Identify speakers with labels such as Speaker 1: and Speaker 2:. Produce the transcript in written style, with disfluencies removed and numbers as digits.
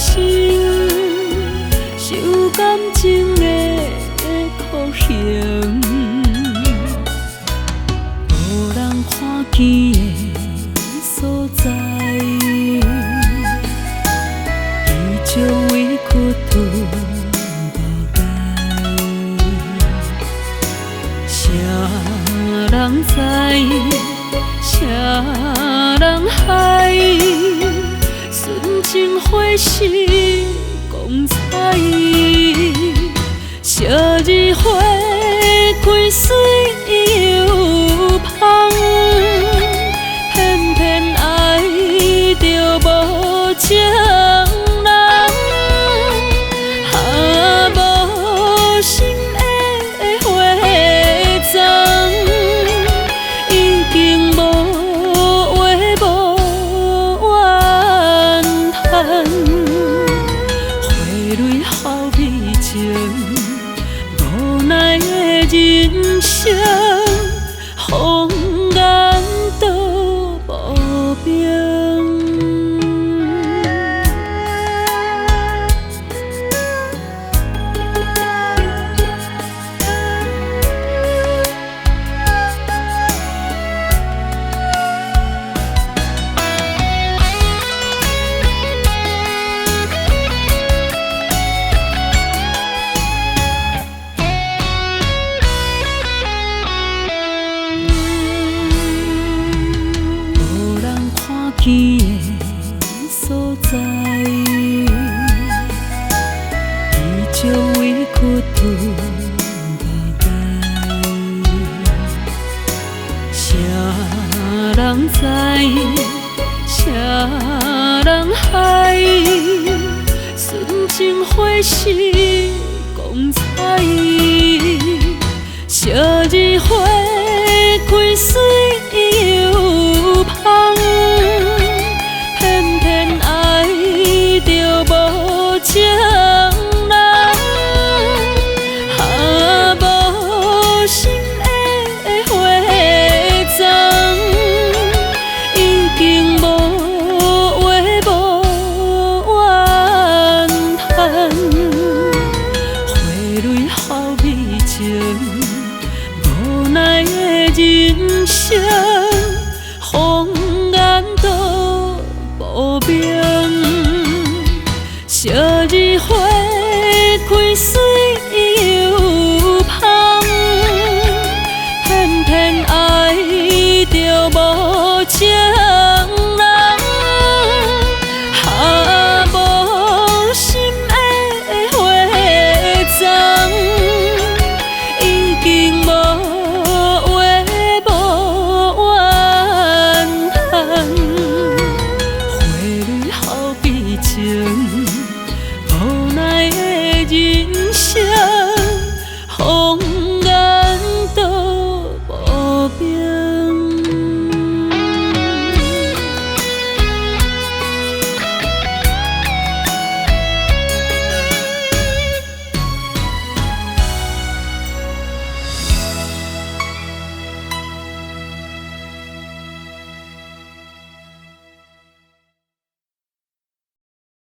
Speaker 1: 心，受感情的酷刑，无人看见的所在，伊将委屈吞无来，谁人知？谁人害？纯情花是光彩，昔日花开水又芳，偏偏爱着无情人，无心的花丛，已经无话无怨叹，花蕊好美情，无奈的人生，风眼都无明。见的所在，伊将委屈吞无来，谁人知？谁人害？纯情花是光彩，昔日花开水又芳。偏偏爱着无情人，无心的花丛，已经无话无怨叹，花蕊好美情，无奈的人生，风眼都无明，昔日花开水又芳，偏偏爱着无情人，无心的花丛，已经无话无怨叹。无奈的人生，风